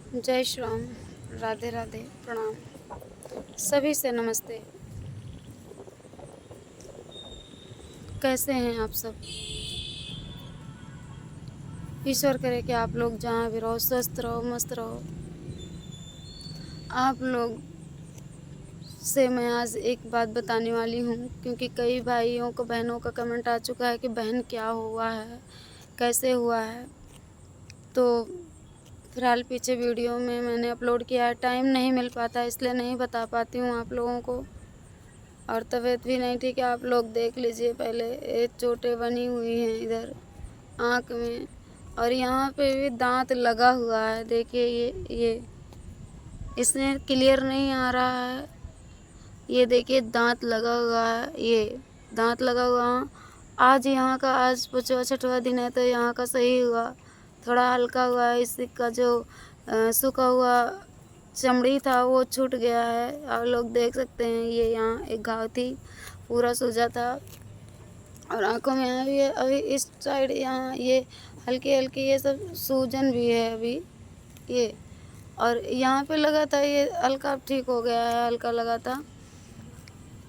जय श्री राम। राधे राधे, प्रणाम। सभी से नमस्ते। कैसे हैं आप सब? ईश्वर करे कि आप लोग जहाँ भी रहो स्वस्थ रहो, मस्त रहो। आप लोग से मैं आज एक बात बताने वाली हूँ, क्योंकि कई भाइयों को, बहनों का कमेंट आ चुका है कि बहन क्या हुआ है, कैसे हुआ है। तो फिलहाल पीछे वीडियो में मैंने अपलोड किया है, टाइम नहीं मिल पाता इसलिए नहीं बता पाती हूँ आप लोगों को। और तबीयत भी नहीं ठीक है, आप लोग देख लीजिए। पहले एक चोटें बनी हुई हैं इधर आँख में, और यहाँ पे भी दांत लगा हुआ है। देखिए ये इसमें क्लियर नहीं आ रहा है। ये देखिए दांत लगा हुआ है, ये दांत लगा हुआ है। आज यहाँ का, आज 5वां-6वां दिन है तो यहाँ का सही हुआ, थोड़ा हल्का हुआ है। इसका जो सूखा हुआ चमड़ी था वो छूट गया है। आप लोग देख सकते हैं, ये यहाँ एक घाव थी, पूरा सूजा था। और आँखों में यहाँ भी है, अभी इस साइड यहाँ ये हल्की हल्की ये सब सूजन भी है अभी ये। और यहाँ पे लगा था, ये हल्का ठीक हो गया है, हल्का लगा था।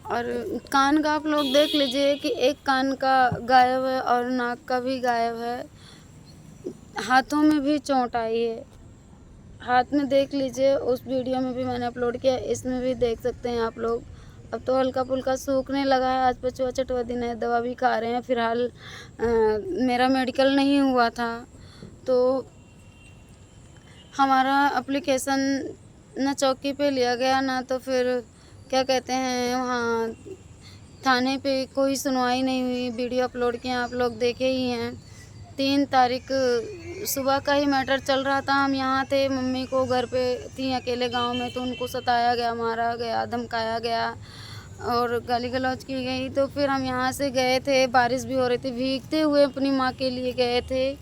और कान का आप लोग देख लीजिए कि एक कान का गायब है और नाक का भी गायब है। हाथों में भी चोट आई है, हाथ में देख लीजिए। उस वीडियो में भी मैंने अपलोड किया, इसमें भी देख सकते हैं आप लोग। अब तो हल्का फुल्का सूखने लगा है। आज 5वां-6वां दिन है, दवा भी खा रहे हैं। फिलहाल मेरा मेडिकल नहीं हुआ था तो हमारा एप्लीकेशन ना चौकी पे लिया गया, ना तो फिर क्या कहते हैं वहाँ थाने पे कोई सुनवाई नहीं हुई। वीडियो अपलोड किए, आप लोग देखे ही हैं। 3 तारीख सुबह का ही मैटर चल रहा था। हम यहाँ थे, मम्मी को घर पे थी अकेले गांव में, तो उनको सताया गया, मारा गया, धमकाया गया और गाली गलौज की गई। तो फिर हम यहाँ से गए थे, बारिश भी हो रही थी, भीगते हुए अपनी माँ के लिए गए थे।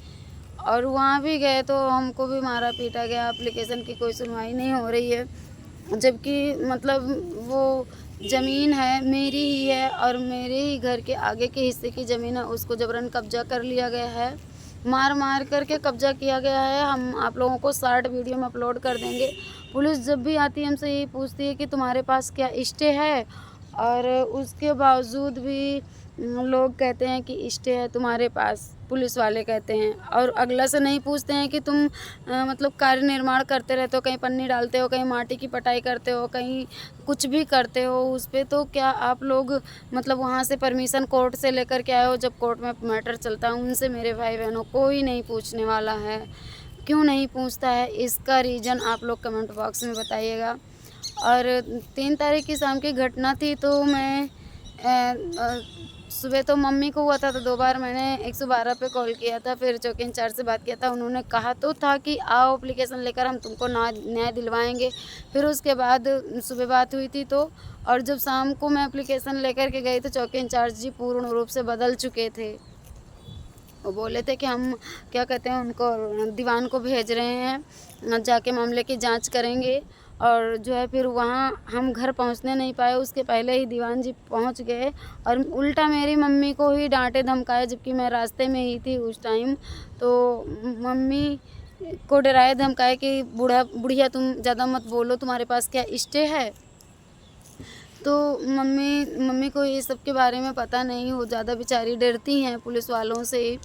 और वहाँ भी गए तो हमको भी मारा पीटा गया। एप्लीकेशन की कोई सुनवाई नहीं हो रही है, जबकि मतलब वो ज़मीन है मेरी ही है और मेरे ही घर के आगे के हिस्से की ज़मीन है, उसको जबरन कब्जा कर लिया गया है, मार मार करके कब्जा किया गया है। हम आप लोगों को शॉर्ट वीडियो में अपलोड कर देंगे। पुलिस जब भी आती है हमसे यही पूछती है कि तुम्हारे पास क्या स्टे है, और उसके बावजूद भी लोग कहते हैं कि स्टे है तुम्हारे पास, पुलिस वाले कहते हैं। और अगला से नहीं पूछते हैं कि तुम मतलब कार्य निर्माण करते रहते हो, कहीं पन्नी डालते हो, कहीं माटी की पटाई करते हो, कहीं कुछ भी करते हो उस पर, तो क्या आप लोग मतलब वहाँ से परमिशन कोर्ट से लेकर के आए हो? जब कोर्ट में मैटर चलता है उनसे मेरे भाई बहनों कोई नहीं पूछने वाला है। क्यों नहीं पूछता है, इसका रीज़न आप लोग कमेंट बॉक्स में बताइएगा। और 3 तारीख की शाम की घटना थी, तो मैं सुबह तो मम्मी को हुआ था, तो 2 बार मैंने 112 पे कॉल किया था, फिर चौकी इंचार्ज से बात किया था। उन्होंने कहा तो था कि आओ एप्लीकेशन लेकर, हम तुमको न्याय दिलवाएंगे। फिर उसके बाद सुबह बात हुई थी तो, और जब शाम को मैं एप्लीकेशन लेकर के गई तो चौकी इंचार्ज जी पूर्ण रूप से बदल चुके थे। वो बोले थे कि हम क्या कहते हैं उनको दीवान को भेज रहे हैं, जाके मामले की जांच करेंगे। और जो है फिर वहाँ हम घर पहुँचने नहीं पाए, उसके पहले ही दीवान जी पहुँच गए और उल्टा मेरी मम्मी को ही डांटे धमकाए, जबकि मैं रास्ते में ही थी उस टाइम। तो मम्मी को डराए धमकाए कि बुढ़िया तुम ज़्यादा मत बोलो, तुम्हारे पास क्या स्टे है। तो मम्मी को ये सब के बारे में पता नहीं, वो ज़्यादा बेचारी डरती हैं पुलिस वालों से,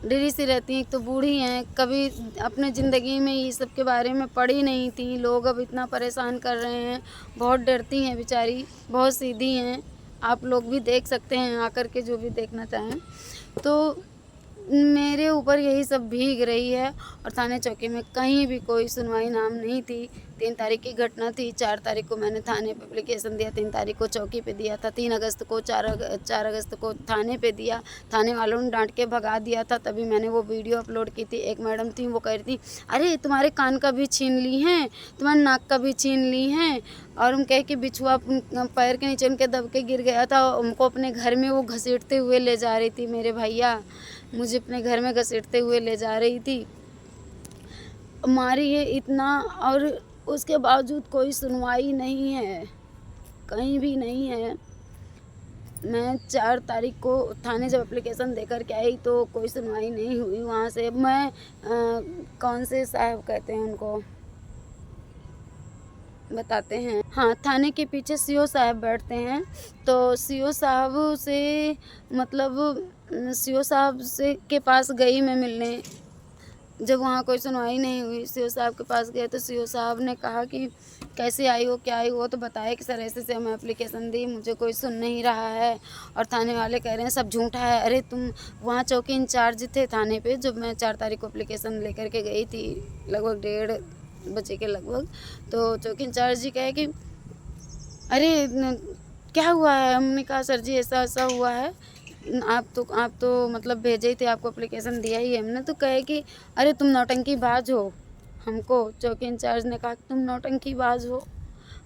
डरी सी रहती हैं। एक तो बूढ़ी हैं, कभी अपने ज़िंदगी में ये सब के बारे में पढ़ी नहीं थी। लोग अब इतना परेशान कर रहे हैं, बहुत डरती हैं बेचारी, बहुत सीधी हैं। आप लोग भी देख सकते हैं आकर के, जो भी देखना चाहें। तो मेरे ऊपर यही सब भीग रही है और थाने चौकी में कहीं भी कोई सुनवाई नाम नहीं थी। 3 तारीख की घटना थी, 4 तारीख को मैंने थाने पे एप्लीकेशन दिया, 3 तारीख को चौकी पे दिया था, 3 अगस्त को 4 अगस्त को थाने पे दिया। थाने वालों ने डांट के भगा दिया था, तभी मैंने वो वीडियो अपलोड की थी। एक मैडम थी, वो कह रही थी अरे तुम्हारे कान का भी छीन ली हैं, तुम्हारे नाक का भी छीन ली हैं। और हम कहे कि बिछुआ पैर के नीचे उनके दब के गिर गया था, उनको अपने घर में वो घसीटते हुए ले जा रही थी। मेरे भैया मुझे अपने घर में घसीटते हुए ले जा रही थी, मारी है इतना, और उसके बावजूद कोई सुनवाई नहीं है, कहीं भी नहीं है। मैं 4 तारीख को थाने जब एप्लीकेशन देकर के आई तो कोई सुनवाई नहीं हुई। वहाँ से मैं कौन से साहब कहते हैं उनको, बताते हैं। हाँ, थाने के पीछे सीओ साहब बैठते हैं, तो सीओ साहब से मतलब सीओ साहब से के पास गई मैं मिलने। जब वहाँ कोई सुनवाई नहीं हुई, सीओ साहब के पास गए तो सीओ साहब ने कहा कि कैसे आई हो, क्या आई हो? तो बताया कि सर ऐसे-ऐसे मैं एप्लीकेशन दी, मुझे कोई सुन नहीं रहा है और थाने वाले कह रहे हैं सब झूठा है। अरे तुम वहाँ चौकी इंचार्ज थे थाने पे, जब मैं 4 तारीख को एप्लीकेशन लेकर के गई थी, लगभग 1:30 के लगभग, तो चौकी इंचार्ज जी कहे कि अरे क्या हुआ है? हमने कहा सर जी ऐसा-ऐसा हुआ है। आप तो मतलब भेजे ही थे, आपको एप्लीकेशन दिया ही है हमने। तो कहे कि अरे तुम नौटंकीबाज हो। हमको चौकी इंचार्ज ने कहा कि तुम नौटंकीबाज हो।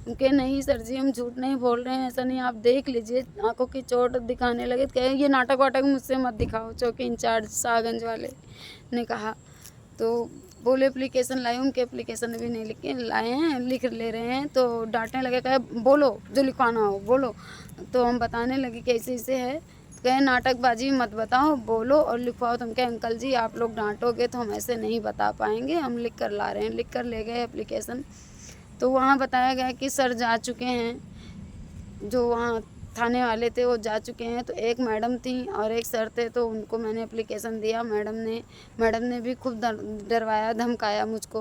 हम कहे नहीं सर जी, हम झूठ नहीं बोल रहे हैं, ऐसा नहीं, आप देख लीजिए। आंखों की चोट दिखाने लगे तो कहे ये नाटक वाटक मुझसे मत दिखाओ। चौकी इंचार्ज शाहगंज वाले ने कहा। तो बोले एप्लीकेशन लाए, उनके एप्लीकेशन अभी नहीं लिख के लाए हैं, लिख ले रहे हैं। तो डांटने लगे, कहे बोलो जो लिखवाना हो बोलो। तो हम बताने लगे कि ऐसे ऐसे है। कहे नाटकबाजी मत बताओ, बोलो और लिखवाओ। तो हम कहे अंकल जी आप लोग डांटोगे तो हम ऐसे नहीं बता पाएंगे, हम लिख कर ला रहे हैं। लिख कर ले गए एप्लीकेशन। तो वहाँ बताया गया कि सर जा चुके हैं, जो वहाँ थाने वाले थे वो जा चुके हैं। तो एक मैडम थी और एक सर थे, तो उनको मैंने एप्लीकेशन दिया। मैडम ने भी खूब डरवाया धमकाया मुझको,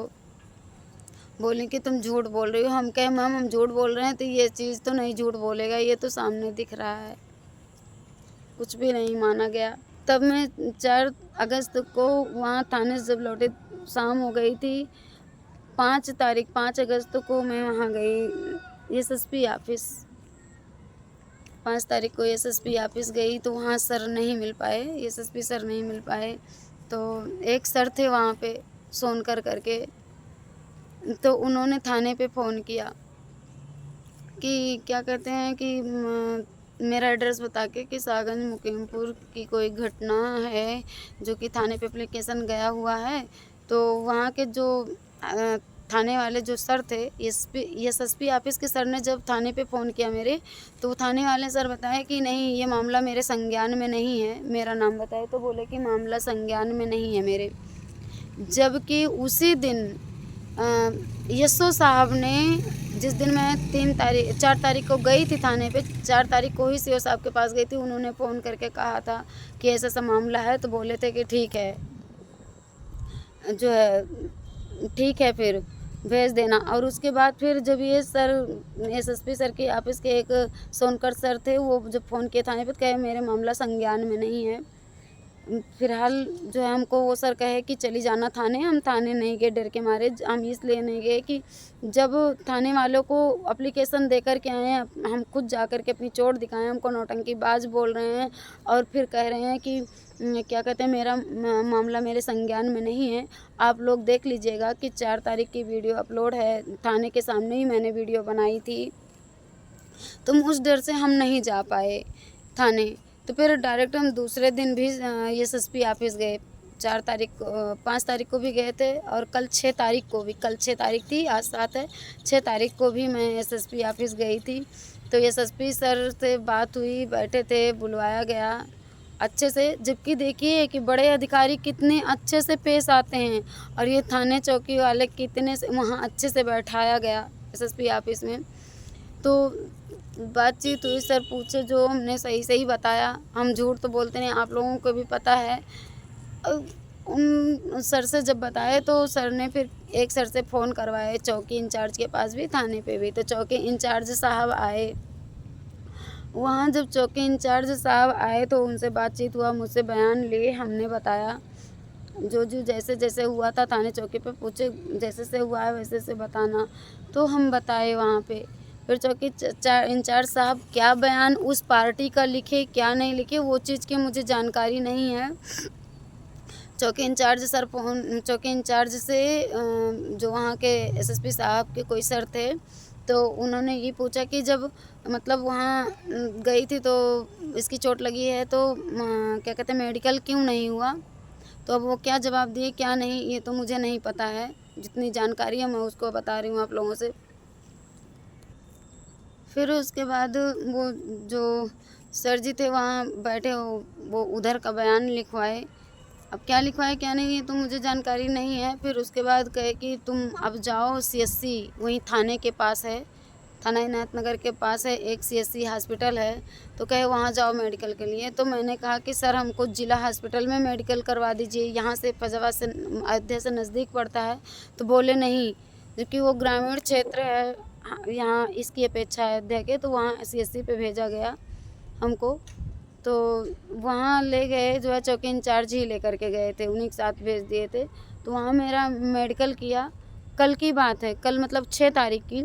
बोली कि तुम झूठ बोल रही हो। हम कहे मैम हम झूठ बोल रहे हैं तो ये चीज़ तो नहीं झूठ बोलेगा, ये तो सामने दिख रहा है। कुछ भी नहीं माना गया। तब मैं 4 अगस्त को वहाँ थाने से जब लौटे, शाम हो गई थी। 5 अगस्त को मैं वहाँ गई एसएसपी ऑफिस। 5 तारीख को एसएसपी ऑफिस गई तो वहाँ सर नहीं मिल पाए, एसएसपी सर नहीं मिल पाए। तो एक सर थे वहाँ पे सोनकर करके, तो उन्होंने थाने पे फ़ोन किया कि क्या कहते हैं कि मेरा एड्रेस बता के कि शाहगंज मुकीमपुर की कोई घटना है जो कि थाने पे एप्लीकेशन गया हुआ है। तो वहाँ के जो थाने वाले जो सर थे, एसएसपी ऑफिस के सर ने जब थाने पे फ़ोन किया मेरे, तो थाने वाले सर बताए कि नहीं ये मामला मेरे संज्ञान में नहीं है। मेरा नाम बताए तो बोले कि मामला संज्ञान में नहीं है मेरे। जबकि उसी दिन एसओ साहब ने, जिस दिन मैं 4 तारीख को गई थी थाने पे, 4 तारीख को ही सीओ साहब के पास गई थी, उन्होंने फ़ोन करके कहा था कि ऐसा ऐसा मामला है। तो बोले थे कि ठीक है, जो है ठीक है फिर भेज देना। और उसके बाद फिर जब ये सर एसएसपी सर के ऑफिस के एक सोनकर सर थे, वो जब फ़ोन किए थाने पे तो कहे मेरे मामला संज्ञान में नहीं है। फिलहाल जो है हमको वो सर कहे कि चली जाना थाने। हम थाने नहीं गए डर के मारे। हम इसलिए नहीं गए कि जब थाने वालों को एप्लीकेशन दे कर के आए हैं, हम खुद जा कर के अपनी चोट दिखाएं, हमको नौटंकीबाज बोल रहे हैं और फिर कह रहे हैं कि क्या कहते हैं मेरा मामला मेरे संज्ञान में नहीं है। आप लोग देख लीजिएगा कि 4 तारीख की वीडियो अपलोड है, थाने के सामने ही मैंने वीडियो बनाई थी। तो उस डर से हम नहीं जा पाए थाने। तो फिर डायरेक्ट हम दूसरे दिन भी एसएसपी ऑफिस गए। 4 तारीख को 5 तारीख को भी गए थे और कल 6 तारीख को भी, कल 6 तारीख थी, आज 7 है, 6 तारीख को भी मैं एसएसपी ऑफिस गई थी। तो एसएसपी सर से बात हुई, बैठे थे, बुलवाया गया अच्छे से। जबकि देखिए कि बड़े अधिकारी कितने अच्छे से पेश आते हैं और ये थाने चौकी वाले कितने से वहाँ अच्छे से बैठाया गया एसएसपी ऑफिस में। तो बातचीत हुई, सर पूछे जो हमने सही सही बताया। हम झूठ तो बोलते नहीं, आप लोगों को भी पता है। उन सर से जब बताए तो सर ने फिर एक सर से फ़ोन करवाए चौकी इंचार्ज के पास भी, थाने पे भी। तो चौकी इंचार्ज साहब आए वहाँ। जब चौकी इंचार्ज साहब आए तो उनसे बातचीत हुआ, मुझसे बयान लिए, हमने बताया जो जैसे जैसे हुआ था। थाने चौकी पे पूछे जैसे से हुआ है वैसे से बताना, तो हम बताए वहाँ पे। फिर चौकी इंचार्ज साहब क्या बयान उस पार्टी का लिखे क्या नहीं लिखे वो चीज़ की मुझे जानकारी नहीं है। चौकी इंचार्ज से जो वहाँ के एसएसपी साहब के कोई सर थे, तो उन्होंने ये पूछा कि जब मतलब वहाँ गई थी तो इसकी चोट लगी है तो क्या कहते हैं मेडिकल क्यों नहीं हुआ। तो अब वो क्या जवाब दिए क्या नहीं ये तो मुझे नहीं पता है। जितनी जानकारी है मैं उसको बता रही हूँ आप लोगों से। फिर उसके बाद वो जो सर जी थे वहाँ बैठे, वो उधर का बयान लिखवाए अब क्या लिखा है क्या नहीं है तो मुझे जानकारी नहीं है। फिर उसके बाद कहे कि तुम अब जाओ CSC, वहीं थाने के पास है, थाना इनायत नगर के पास है एक CSC हॉस्पिटल है, तो कहे वहाँ जाओ मेडिकल के लिए। तो मैंने कहा कि सर हमको ज़िला हॉस्पिटल में मेडिकल करवा दीजिए, यहाँ से फैजाबाद से अयोध्या से नज़दीक पड़ता है। तो बोले नहीं, जबकि वो ग्रामीण क्षेत्र है, यहाँ इसकी अपेक्षा है अयोध्या के, तो वहाँ CSC पे भेजा गया हमको। तो वहाँ ले गए, जो है चौकी इंचार्ज ही लेकर के गए थे, उन्हीं के साथ भेज दिए थे। तो वहाँ मेरा मेडिकल किया, कल की बात है, कल मतलब 6 तारीख की।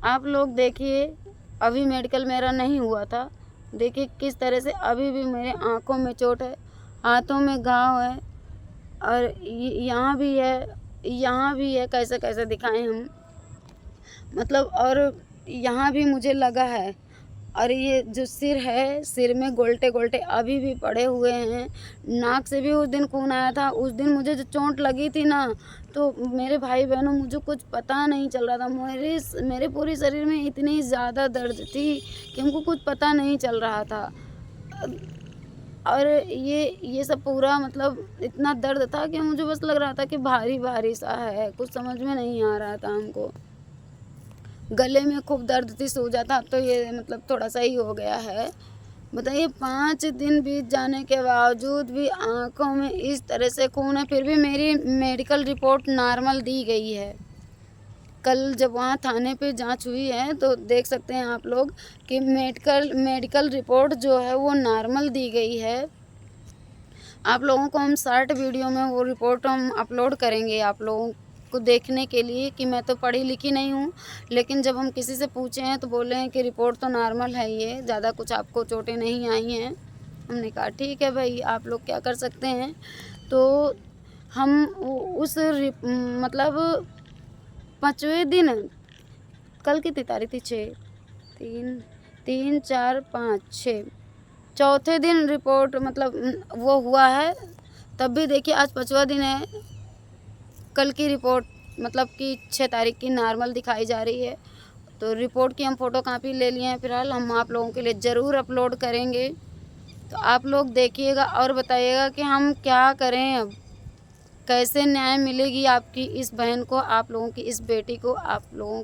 आप लोग देखिए, अभी मेडिकल मेरा नहीं हुआ था, देखिए किस तरह से अभी भी मेरे आँखों में चोट है, हाथों में घाव है, और यहाँ भी है, यहाँ भी है, कैसे कैसे दिखाएं हम, मतलब। और यहाँ भी मुझे लगा है, और ये जो सिर है, सिर में गोल्टे गोल्टे अभी भी पड़े हुए हैं। नाक से भी उस दिन खून आया था। उस दिन मुझे जो चोट लगी थी ना, तो मेरे भाई बहनों मुझे कुछ पता नहीं चल रहा था। मेरे पूरे शरीर में इतनी ज़्यादा दर्द थी कि हमको कुछ पता नहीं चल रहा था। और ये सब पूरा मतलब इतना दर्द था कि मुझे बस लग रहा था कि भारी भारी सा है, कुछ समझ में नहीं आ रहा था हमको। गले में खूब दर्द थी, सूजा था, तो ये मतलब थोड़ा सा ही हो गया है। बताइए 5 दिन बीत जाने के बावजूद भी आँखों में इस तरह से खून है। फिर भी मेरी मेडिकल रिपोर्ट नॉर्मल दी गई है। कल जब वहाँ थाने पे जांच हुई है तो देख सकते हैं आप लोग कि मेडिकल रिपोर्ट जो है वो नॉर्मल दी गई है। आप लोगों को हम शॉर्ट वीडियो में वो रिपोर्ट हम अपलोड करेंगे आप लोगों को देखने के लिए, कि मैं तो पढ़ी लिखी नहीं हूँ, लेकिन जब हम किसी से पूछे हैं तो बोले हैं कि रिपोर्ट तो नॉर्मल है, ये ज़्यादा कुछ आपको चोटें नहीं आई हैं। हमने कहा ठीक है भाई, आप लोग क्या कर सकते हैं। तो हम उस मतलब 5वें दिन, कल कितनी तारीख थी, 6, 3, 4, 5, 6, चौथे दिन रिपोर्ट मतलब वो हुआ है। तब भी देखिए आज 5वां दिन है, कल की रिपोर्ट मतलब कि 6 तारीख की नॉर्मल दिखाई जा रही है। तो रिपोर्ट की हम फ़ोटो कापी ले लिए हैं, फिलहाल हम आप लोगों के लिए ज़रूर अपलोड करेंगे। तो आप लोग देखिएगा और बताइएगा कि हम क्या करें अब, कैसे न्याय मिलेगी आपकी इस बहन को, आप लोगों की इस बेटी को। आप लोगों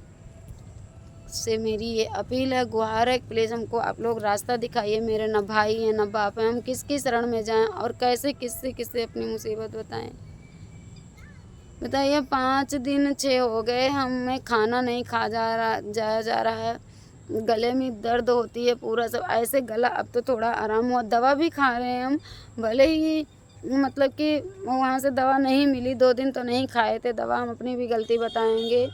से मेरी ये अपील है, गुहार है, प्लीज़ हमको आप लोग रास्ता दिखाइए। मेरे ना भाई हैं ना बाप हैं, हम किसकी शरण में जाएं और कैसे किससे अपनी मुसीबत बताएं। बताइए 5 दिन 6 हो गए, हमें खाना नहीं जाया जा रहा है, गले में दर्द होती है पूरा सब ऐसे गला। अब तो थोड़ा आराम हुआ, दवा भी खा रहे हैं हम, भले ही मतलब कि वहाँ से दवा नहीं मिली, 2 दिन तो नहीं खाए थे दवा, हम अपनी भी गलती बताएंगे।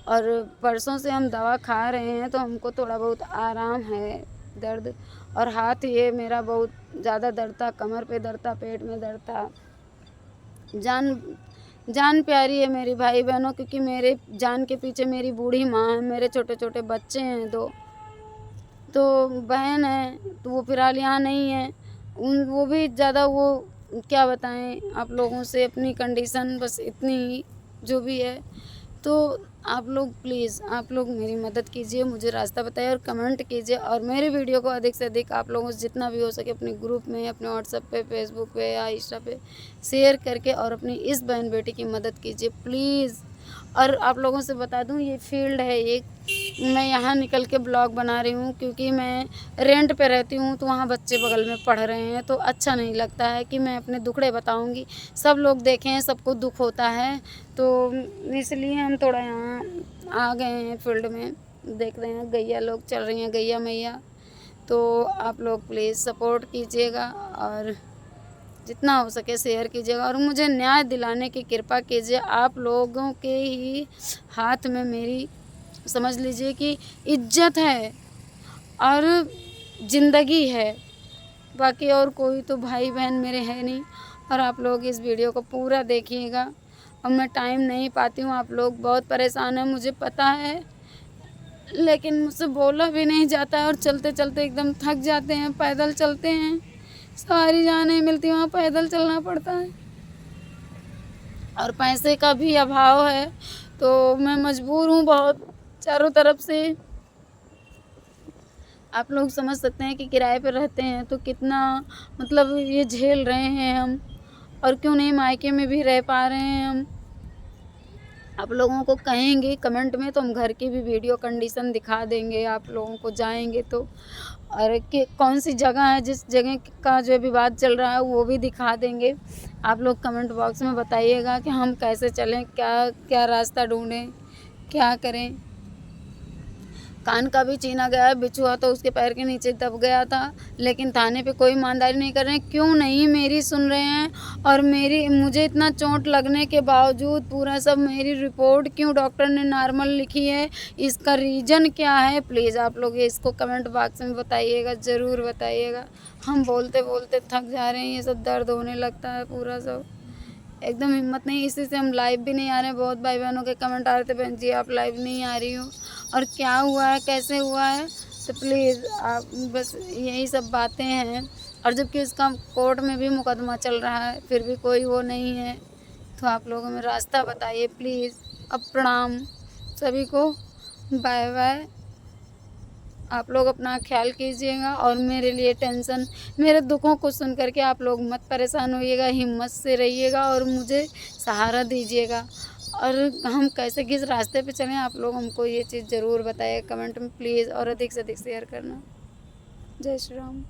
और परसों से हम दवा खा रहे हैं तो हमको थोड़ा बहुत आराम है। दर्द और हाथ ये मेरा बहुत ज़्यादा दर्द था, कमर पे दर्द था, पेट में दर्द था। जान प्यारी है मेरी भाई बहनों, क्योंकि मेरे जान के पीछे मेरी बूढ़ी माँ है, मेरे छोटे छोटे बच्चे हैं 2, तो बहन है, तो वो फिलहाल यहाँ नहीं है। वो भी ज़्यादा, वो क्या बताएं आप लोगों से अपनी कंडीशन, बस इतनी ही जो भी है। तो आप लोग प्लीज़ आप लोग मेरी मदद कीजिए, मुझे रास्ता बताइए और कमेंट कीजिए, और मेरे वीडियो को अधिक से अधिक आप लोगों से जितना भी हो सके अपने ग्रुप में, अपने व्हाट्सएप पे, फेसबुक पे या इंस्टा पे शेयर करके और अपनी इस बहन बेटी की मदद कीजिए प्लीज़। और आप लोगों से बता दूं, ये फील्ड है एक, मैं यहाँ निकल के ब्लॉग बना रही हूँ क्योंकि मैं रेंट पे रहती हूँ, तो वहाँ बच्चे बगल में पढ़ रहे हैं, तो अच्छा नहीं लगता है कि मैं अपने दुखड़े बताऊँगी, सब लोग देखें, सबको दुख होता है। तो इसलिए हम थोड़ा यहाँ आ गए हैं फील्ड में, देख रहे हैं गैया लोग चल रही हैं, गैया मैया। तो आप लोग प्लीज़ सपोर्ट कीजिएगा और जितना हो सके शेयर कीजिएगा और मुझे न्याय दिलाने की कृपा कीजिए। आप लोगों के ही हाथ में मेरी, समझ लीजिए कि इज्जत है और ज़िंदगी है, बाकी और कोई तो भाई बहन मेरे है नहीं। और आप लोग इस वीडियो को पूरा देखिएगा, और मैं टाइम नहीं पाती हूँ, आप लोग बहुत परेशान हैं मुझे पता है, लेकिन मुझसे बोला भी नहीं जाता है और चलते चलते एकदम थक जाते हैं, पैदल चलते हैं, सवारी जहाँ नहीं मिलती वहाँ पैदल चलना पड़ता है, और पैसे का भी अभाव है, तो मैं मजबूर हूँ बहुत चारों तरफ से। आप लोग समझ सकते हैं कि किराए पर रहते हैं तो कितना मतलब ये झेल रहे हैं हम, और क्यों नहीं मायके में भी रह पा रहे हैं हम। आप लोगों को कहेंगे कमेंट में तो हम घर की भी वीडियो कंडीशन दिखा देंगे आप लोगों को जाएंगे तो। और कि कौन सी जगह है, जिस जगह का जो विवाद चल रहा है वो भी दिखा देंगे। आप लोग कमेंट बॉक्स में बताइएगा कि हम कैसे चलें, क्या क्या रास्ता ढूंढें, क्या करें। कान का भी छीना गया है, बिछुआ तो उसके पैर के नीचे दब गया था, लेकिन थाने पे कोई ईमानदारी नहीं कर रहे हैं। क्यों नहीं मेरी सुन रहे हैं। और मुझे इतना चोट लगने के बावजूद पूरा सब मेरी रिपोर्ट क्यों डॉक्टर ने नॉर्मल लिखी है, इसका रीज़न क्या है, प्लीज़ आप लोग इसको कमेंट बॉक्स में बताइएगा, ज़रूर बताइएगा। हम बोलते बोलते थक जा रहे हैं, ये सब दर्द होने लगता है पूरा सब, एकदम हिम्मत नहीं। इसी से हम लाइव भी नहीं आ रहे हैं। बहुत भाई बहनों के कमेंट आ रहे थे, बहन जी आप लाइव नहीं आ रही हो और क्या हुआ है, कैसे हुआ है, तो प्लीज़ आप, बस यही सब बातें हैं। और जबकि इसका कोर्ट में भी मुकदमा चल रहा है, फिर भी कोई वो नहीं है। तो आप लोग हमें रास्ता बताइए प्लीज़। अब प्रणाम सभी को, बाय बाय। आप लोग अपना ख्याल कीजिएगा और मेरे लिए टेंशन, मेरे दुखों को सुन करके आप लोग मत परेशान होइएगा, हिम्मत से रहिएगा और मुझे सहारा दीजिएगा। और हम कैसे किस रास्ते पे चलें, आप लोग हमको ये चीज़ ज़रूर बताइए कमेंट में प्लीज़, और अधिक से अधिक शेयर करना। जय श्री राम।